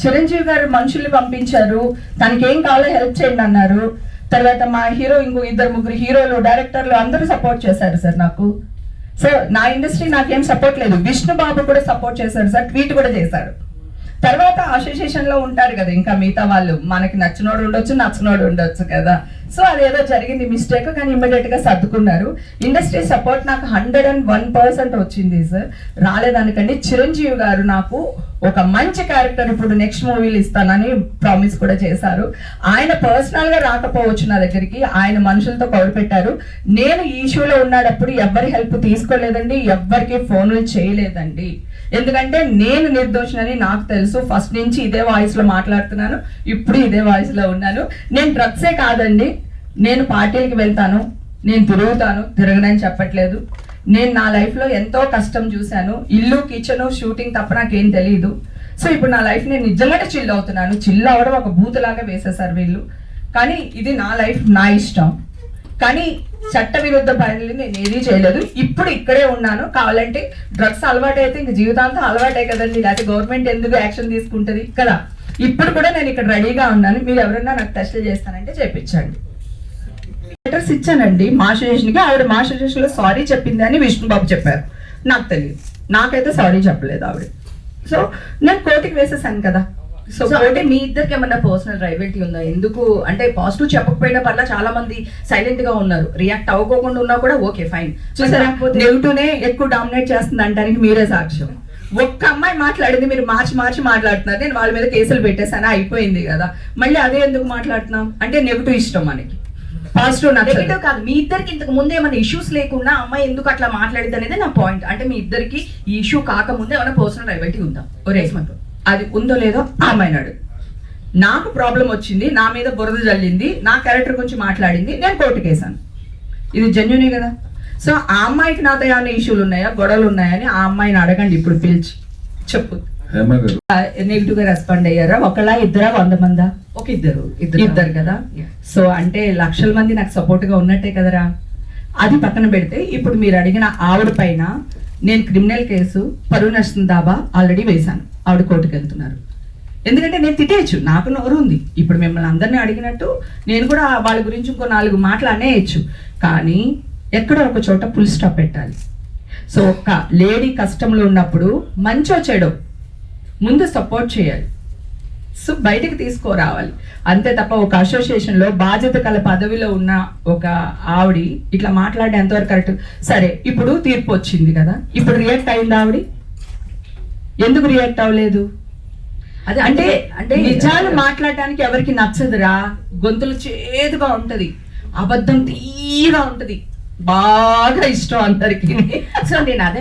చిరంజీవి గారు మనుషుల్ని పంపించారు, తనకి ఏం కావాలో హెల్ప్ చేయండి అన్నారు. తర్వాత మా హీరో ఇంకో 2-3 హీరోలు, డైరెక్టర్లు అందరూ సపోర్ట్ చేశారు సార్ నాకు. సో నా ఇండస్ట్రీ నాకేం సపోర్ట్ లేదు. విష్ణు బాబు కూడా సపోర్ట్ చేశారు సార్, ట్వీట్ కూడా చేశారు. తర్వాత అసోసియేషన్ లో ఉంటారు కదా ఇంకా మిగతా వాళ్ళు, మనకి నచ్చినోడు ఉండొచ్చు, నచ్చినోడు ఉండొచ్చు కదా. సో అదేదో జరిగింది మిస్టేక్, కానీ ఇమ్మీడియట్ గా సర్దుకున్నారు. ఇండస్ట్రీ సపోర్ట్ నాకు 101% వచ్చింది సార్. రాలేదనుకండి. చిరంజీవి గారు నాకు ఒక మంచి క్యారెక్టర్ ఇప్పుడు నెక్స్ట్ మూవీలు ఇస్తానని ప్రామిస్ కూడా చేశారు. ఆయన పర్సనల్ గా రాకపోవచ్చు నా దగ్గరికి, ఆయన మనుషులతో కౌలు పెట్టారు. నేను ఈ ఇష్యూలో ఉన్నప్పుడు ఎవరి హెల్ప్ తీసుకోలేదండి, ఎవ్వరికి ఫోన్లు చేయలేదండి. ఎందుకంటే నేను నిర్దోషినని నాకు తెలుసు. ఫస్ట్ నుంచి ఇదే వాయిస్ లో మాట్లాడుతున్నాను, ఇప్పుడు ఇదే వాయిస్ లో ఉన్నాను. నేను డ్రగ్సే కాదండి, నేను పార్టీలకి వెళ్తాను, నేను తిరగనని చెప్పట్లేదు. నేను నా లైఫ్ లో ఎంతో కష్టం చూశాను. ఇల్లు, కిచెన్, షూటింగ్ తప్ప నాకేం తెలియదు. సో ఇప్పుడు నా లైఫ్ నేను నిజంగానే చిల్ అవుతున్నాను. చిల్ అవ్వడం ఒక బూతులాగా వేసేసారు వీళ్ళు, కానీ ఇది నా లైఫ్, నా ఇష్టం. కానీ చట్ట విరుద్ధ పనులు నేను ఏదీ చేయలేదు. ఇప్పుడు ఇక్కడే ఉన్నాను. కావాలంటే డ్రగ్స్ అలవాటు అయితే ఇంక జీవితాంతం అలవాటే కదండి, లేకపోతే గవర్నమెంట్ ఎందుకు యాక్షన్ తీసుకుంటుంది కదా. ఇప్పుడు కూడా నేను ఇక్కడ రెడీగా ఉన్నాను. మీరు ఎవరన్నా నాకు టెస్టులు చేస్తానంటే చేయించండి. లెటర్స్ ఇచ్చానండి మా అసోసియేషన్కి. ఆవిడ మా అసోసియేషన్లో సారీ చెప్పింది అని విష్ణుబాబు చెప్పారు. నాకు తెలియదు, నాకైతే సారీ చెప్పలేదు ఆవిడ. సో నేను కోర్టుకి వేసేసాను కదా. సో అంటే మీ ఇద్దరికి ఏమన్నా పర్సనల్ రైవల్టీ ఉందా? ఎందుకు అంటే పాజిటివ్ చెప్పకపోయినా పర్లా, చాలా మంది సైలెంట్ గా ఉన్నారు, రియాక్ట్ అవ్వకోకుండా ఉన్నా కూడా ఓకే ఫైన్. చూసారా, నెగిటివ్నే ఎక్కువ డామినేట్ చేస్తుంది అంటానికి మీరే సాక్ష్యం. ఒక్క అమ్మాయి మాట్లాడింది, మీరు మార్చి మాట్లాడుతున్నారు. నేను వాళ్ళ మీద కేసులు పెట్టేసాను, అయిపోయింది కదా. మళ్ళీ అదే ఎందుకు మాట్లాడుతున్నాం అంటే నెగిటివ్ ఇష్టం మనకి, పాజిటివ్ నెగిటివ్ కాదు. మీ ఇద్దరికి ఇంతకు ముందు ఏమైనా ఇష్యూస్ లేకుండా అమ్మాయి ఎందుకు అట్లా మాట్లాడింది అనేది నా పాయింట్. అంటే మీ ఇద్దరికి ఈ ఇష్యూ కాకముందే ఏమైనా పర్సనల్ రైవల్టీ ఉందా? అది ఉందో లేదో ఆ అమ్మాయిని అడుగు. నాకు ప్రాబ్లం వచ్చింది, నా మీద బురద జల్లింది, నా క్యారెక్టర్ గురించి మాట్లాడింది, నేను కోర్టుకు వేసాను. ఇది జెన్యునే కదా. సో ఆ అమ్మాయికి నాతో ఏమైనా ఇష్యూలు ఉన్నాయా, గొడవలు ఉన్నాయని ఆ అమ్మాయిని అడగండి ఇప్పుడు పిలిచి. చెప్పు, నెగిటివ్ గా రెస్పాండ్ అయ్యారా? ఒకళ్ళ, ఇద్దరా, 100 మందా? ఒక ఇద్దరు కదా. సో అంటే లక్షల మంది నాకు సపోర్ట్ గా ఉన్నట్టే కదరా. అది పక్కన పెడితే ఇప్పుడు మీరు అడిగిన ఆవిడ పైన నేను క్రిమినల్ కేసు, పరువు నష్టం దాబా ఆల్రెడీ వేశాను. ఆవిడ కోర్టుకు వెళ్తున్నారు. ఎందుకంటే నేను తిట్టేయచ్చు, నాకు నోరు ఉంది. ఇప్పుడు మిమ్మల్ని అందరినీ అడిగినట్టు నేను కూడా వాళ్ళ గురించి ఇంకో 4 మాటలు అనేయచ్చు. కానీ ఎక్కడో ఒక చోట ఫుల్ స్టాప్ పెట్టాలి. సో ఒక లేడీ కష్టంలో ఉన్నప్పుడు మంచో చెడో ముందు సపోర్ట్ చేయాలి, సో బయటకు తీసుకురావాలి అంతే తప్ప ఒక అసోసియేషన్లో బాధ్యత కల పదవిలో ఉన్న ఒక ఆవిడ ఇట్లా మాట్లాడే ఎంతవరకు కరెక్ట్? సరే, ఇప్పుడు తీర్పు వచ్చింది కదా, ఇప్పుడు రియాక్ట్ అయింది ఆవిడ, ఎందుకు రియాక్ట్ అవ్వలేదు? అదే అంటే నిజాలు మాట్లాడటానికి ఎవరికి నచ్చదురా. గొంతులు చేదుగా ఉంటది, అబద్ధం తీయగా ఉంటది, బాగా ఇష్టం అందరికి. సో నేను అదే